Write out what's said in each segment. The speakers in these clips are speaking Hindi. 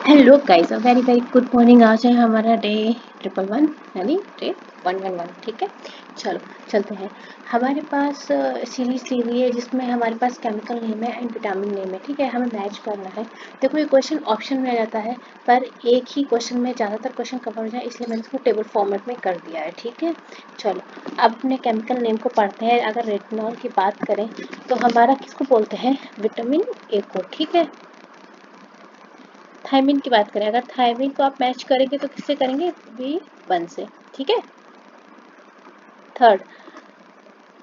Hello guys, a very very good morning. आज है हमारा डे 111 यानी डे 111। ठीक है, चलो चलते हैं। हमारे पास सीरीज दी हुई है जिसमें हमारे पास केमिकल नेम है एंड विटामिन नेम है। ठीक है, हमें मैच करना है। देखो ये क्वेश्चन ऑप्शन में रहता है पर एक ही क्वेश्चन में ज़्यादातर क्वेश्चन कवर हो जाए इसलिए मैंने इसको टेबल फॉर्मेट में कर दिया है। ठीक है, चलो अब अपने केमिकल नेम को पढ़ते हैं। अगर रेटिनॉल की बात करें तो हमारा किसको बोलते हैं? विटामिन ए को। ठीक है, थायमिन की बात करें, अगर थायमिन को आप मैच करेंगे तो किससे करेंगे? B1 से। ठीक है, थर्ड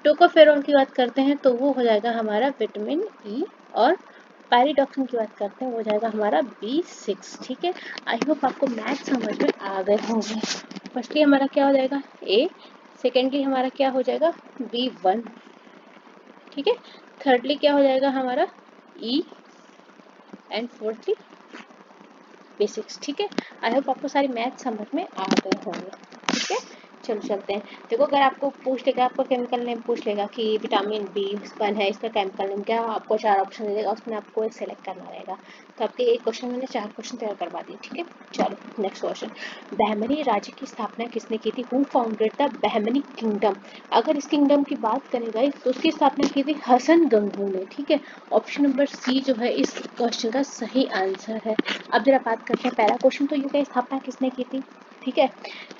टोकोफेरोल की बात करते हैं तो वो हो जाएगा हमारा विटामिन ई, और पैरिडॉक्सिन की बात करते हैं वो हो जाएगा हमारा B6। ठीक है, आई होप आपको मैथ समझ में आ गए होंगे। फर्स्टली हमारा क्या हो जाएगा? ए, सेकेंडली हमारा क्या हो जाएगा? B1। ठीक है, थर्डली क्या हो जाएगा हमारा? ई, एंड फोर्थली बेसिक्स। ठीक है, आई होप आपको सारी मैथ समझ में आ गए होंगे। ठीक है, चलो चलते हैं। देखो अगर आपको पूछ लेगा, आपको केमिकल नेम पूछ लेगा कि विटामिन B1 है, इसका केमिकल नेम क्या, आपको 4 ऑप्शन दे देगा, उसमें आपको एक सेलेक्ट करना रहेगा। तो आपके एक क्वेश्चन मैंने 4 क्वेश्चन तैयार करवा दिए। ठीक है, चलो नेक्स्ट क्वेश्चन। बहमनी राज्य की स्थापना किसने की थी? Who founded the Bahmani kingdom? अगर इस किंगडम की बात करें गाइस तो उसकी स्थापना की थी हसन गंगू ने। ठीक है, ऑप्शन नंबर सी जो है इस क्वेश्चन का सही आंसर है। अब जरा बात करते हैं, पहला क्वेश्चन तो ये की स्थापना किसने की थी। ठीक है,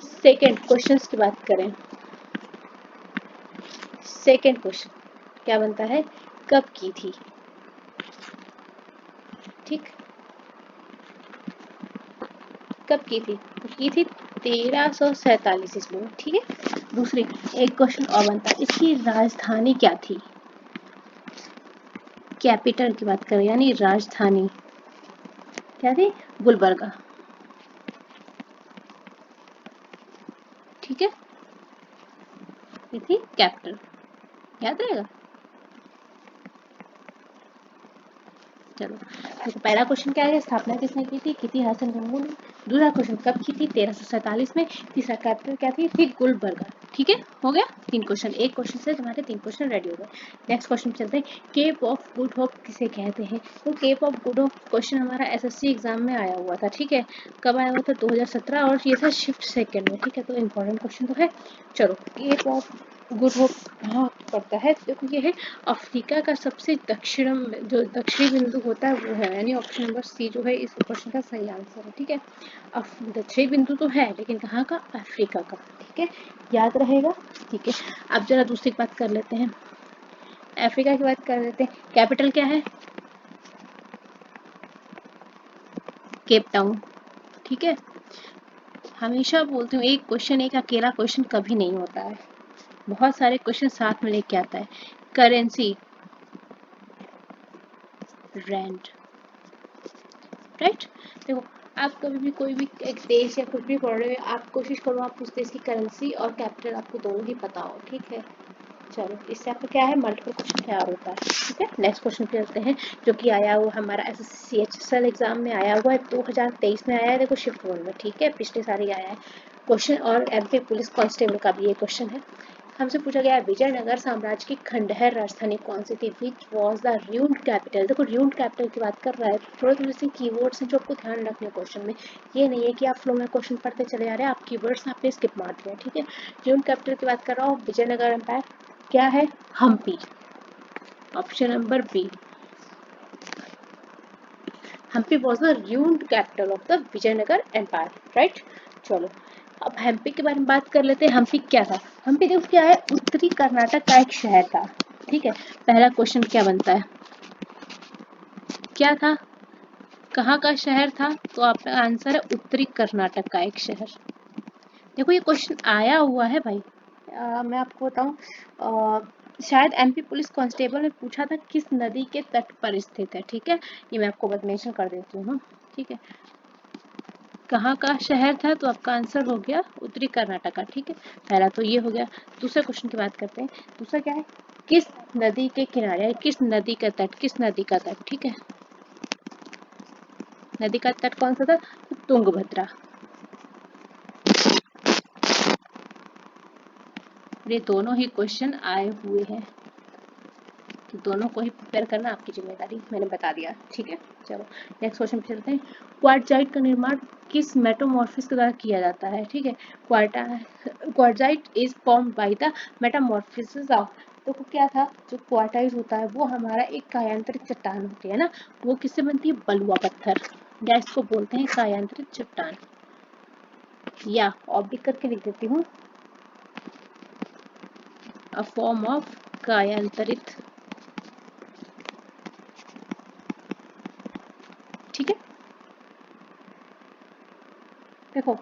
सेकेंड क्वेश्चन की बात करें, सेकेंड क्वेश्चन क्या बनता है? कब की थी? ठीक, कब की थी? तो की थी 1347 ईस्वी में। ठीक है, दूसरी एक क्वेश्चन और बनता है, इसकी राजधानी क्या थी? कैपिटल की बात करें यानी राजधानी क्या थी? गुलबर्गा। ठीक है, ये थी कैपिटल, याद रहेगा। चलो देखो पहला क्वेश्चन क्या है? स्थापना किसने की थी हसन गंगू ने। दूसरा क्वेश्चन कब की थी? 1347 में। तीसरा कैपिटल क्या थी गुलबर्गा। ठीक है, हो गया 3 क्वेश्चन। एक क्वेश्चन से तुम्हारे 3 क्वेश्चन रेडी हो गए। नेक्स्ट क्वेश्चन चलते हैं, केप ऑफ गुड होप किसे कहते हैं? तो Cape of Good Hope question हमारा एसएससी एग्जाम में आया हुआ था। ठीक है, कब आया हुआ था? 2017, और ये था शिफ्ट सेकेंड में। ठीक है, तो इम्पोर्टेंट क्वेश्चन तो है। चलो केप ऑफ गुड होप कहाँ पड़ता है? देखो ये है अफ्रीका का सबसे दक्षिणम जो दक्षिणी बिंदु होता है वो है, यानी ऑप्शन नंबर सी जो है इस क्वेश्चन का सही आंसर है। ठीक है, दक्षिणी बिंदु तो है लेकिन कहाँ का? अफ्रीका का। ठीक है, याद रहेगा। ठीक है, अब जरा दूसरी बात कर लेते हैं, अफ्रीका की बात कर लेते हैं। कैपिटल क्या है? Cape Town. ठीक है, हमेशा बोलती हूँ एक क्वेश्चन एक अकेला क्वेश्चन कभी नहीं होता है, बहुत सारे क्वेश्चन साथ में लेके आता है। Currency rand, right. देखो आप कभी भी कोई भी एक देश या कुछ भी पढ़ रहे हो, आप कोशिश करो आप उस देश की करेंसी और कैपिटल आपको दोनों ही पता हो। ठीक है, चलो इससे आपका क्या है? मल्टीपल क्वेश्चन तैयार होता है। ठीक है, नेक्स्ट क्वेश्चन करते हैं जो कि आया हुआ हमारा CHSL एग्जाम में आया हुआ है, 2023 में आया है। देखो शिफ्ट 1 में। ठीक है, पिछले साल ही आया है क्वेश्चन, और MP पुलिस कांस्टेबल का भी ये क्वेश्चन है। हमसे पूछा गया विजयनगर साम्राज्य की खंडहर राजधानी कौन सी थी? Which was the ruined capital? देखो रून्ड कैपिटल की बात कर रहा है, थोड़े थोड़े से कीवर्ड्स हैं जो आपको ध्यान रखने क्वेश्चन में। ये नहीं है कि आप फ्लो में क्वेश्चन पढ़ते चले जा रहे हैं, आप कीवर्ड्स आपने स्किप मार दिया। ठीक है, रून्ड कैपिटल की बात कर रहा हूँ, विजयनगर एम्पायर क्या है? Hampi, option number B. Hampi was the ruined capital of the Vijayanagar empire, right. चलो अब हम्पी के बारे में बात कर लेते हैं। हम्पी क्या था? हम्पी देखो क्या है, उत्तरी कर्नाटक का एक शहर था। ठीक है, पहला क्वेश्चन क्या बनता है? क्या था? कहाँ का शहर था? तो आपका आंसर है उत्तरी कर्नाटक का एक शहर। देखो ये क्वेश्चन आया हुआ है भाई, मैं आपको बताऊं, शायद MP पुलिस कांस्टेबल ने पूछा था किस नदी के तट पर स्थित है। ठीक है, ये मैं आपको मेंशन कर देती हूँ। ठीक है, कहाँ का शहर था? तो आपका आंसर हो गया उत्तरी कर्नाटक का। ठीक है, पहला तो ये हो गया। दूसरे क्वेश्चन की बात करते हैं। दूसरा क्या है? किस नदी के किनारे, किस नदी का तट, किस नदी का तट? ठीक है, नदी का तट कौन सा था? तो तुंगभद्रा। ये दोनों ही क्वेश्चन आए हुए हैं, तो दोनों को ही प्रिपेयर करना आपकी जिम्मेदारी, मैंने बता दिया। ठीक है, चलो नेक्स्ट क्वेश्चन पे चलते हैं। क्वार्टजाइट का निर्माण किस मेटामॉर्फिस के द्वारा किया जाता है? ठीक है, quartzite is formed by the metamorphosis of, तो क्या था, जो क्वार्टाइज होता है वो हमारा एक कायांतरित चट्टान होती है ना, वो किससे बनती है? बलुआ पत्थर, या इसको बोलते हैं कायांतरित चट्टान, या ऑब्लिक करके लिख देती हूँ, अ फॉर्म ऑफ कायांतरित, ठीक है। देखो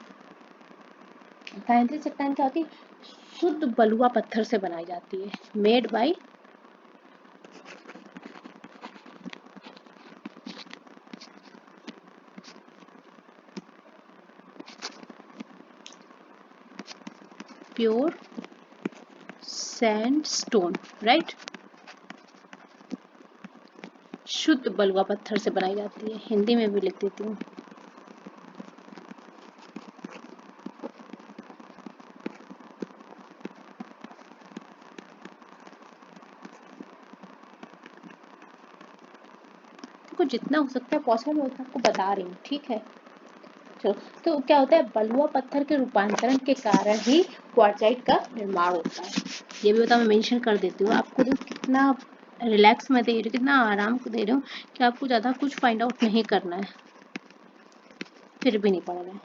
कायांतरित चट्टान क्या होती है? शुद्ध बलुआ पत्थर से बनाई जाती है, made by pure sandstone, right, शुद्ध बलुआ पत्थर से बनाई जाती है, हिंदी में भी लिख देती हूँ। देखो जितना हो सकता है पॉसिबल मैं उतना आपको बता रही हूँ, ठीक है। चलो, तो क्या होता है, बलुआ पत्थर के रूपांतरण के कारण ही क्वार्टजाइट का निर्माण होता है। ये भी बता मैं मेंशन कर देती हूँ आपको, कितना रिलैक्स में दे रही हूँ, कितना आराम को दे रही हूँ कि आपको ज़्यादा कुछ फाइंड आउट नहीं करना है, फिर भी नहीं पढ़ना है।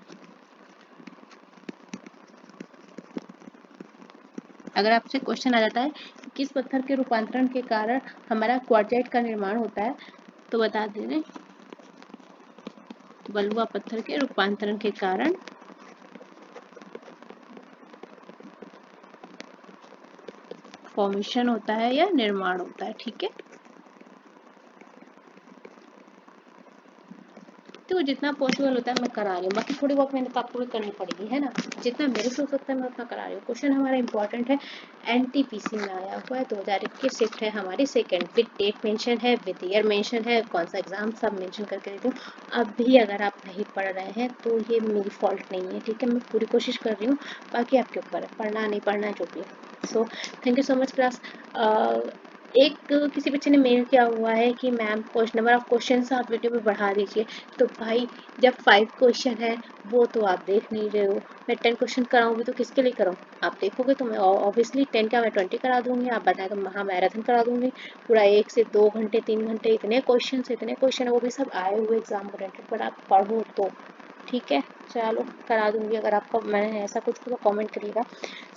अगर आपसे क्वेश्चन आ जाता है कि किस पत्थर के रूपांतरण के कारण हमारा क्वार्टजाइट का निर्माण होता है, तो बता दें बलुआ पत्थर के रूपांतरण के कारण फॉर्मेशन होता है या निर्माण होता है, ठीक है। तो जितना पॉसिबल होता है मैं करा रही हूँ, बाकी थोड़ी बहुत मेहनत आपको भी करनी पड़ेगी, है ना, जितना मेरे से हो सकता है मैं उतना करा रही हूँ। क्वेश्चन हमारा इंपॉर्टेंट है, एनटीपीसी में आया हुआ है, 2021 शिफ्ट है हमारी सेकंड, विद डेट मेंशन है, विद ईयर मेंशन है, कौन सा एग्जाम सब मेंशन करके देती हूँ। अब भी अगर आप नहीं पढ़ रहे हैं तो ये मेरी फॉल्ट नहीं है, ठीक है, मैं पूरी कोशिश कर रही हूँ, बाकी आपके ऊपर है, पढ़ना नहीं पढ़ना जो भी है। So thank you so much class. एक किसी बच्चे ने मेल किया हुआ है कि मैम नंबर ऑफ क्वेश्चन आप वीडियो में बढ़ा दीजिए, तो भाई जब 5 क्वेश्चन है वो तो आप देख नहीं रहे हो, मैं 10 क्वेश्चन कराऊंगी तो किसके लिए कराऊँ? आप देखोगे तो मैं ऑब्वियसली 10 क्या मैं 20 करा दूंगी, आप बताएं तो महा मैराथन करा दूंगी पूरा, 1 से 2 घंटे 3 घंटे, इतने क्वेश्चन है, वो भी सब आए हुए एग्जाम ओरिएंटेड, पर आप पढ़ो तो, ठीक है। चलो करा दूंगी, अगर आपको मैंने ऐसा कुछ तो कमेंट करिएगा।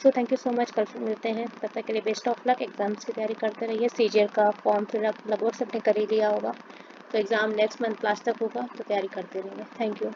So thank you so much, कल फिर मिलते हैं, तब तक के लिए बेस्ट ऑफ लक, एग्जाम्स की तैयारी करते रहिए। सीजीएल का फॉर्म फिर आप लगभग सबने कर ही लिया होगा, तो एग्ज़ाम नेक्स्ट मंथ लास्ट तक होगा, तो तैयारी करते रहिए। Thank you.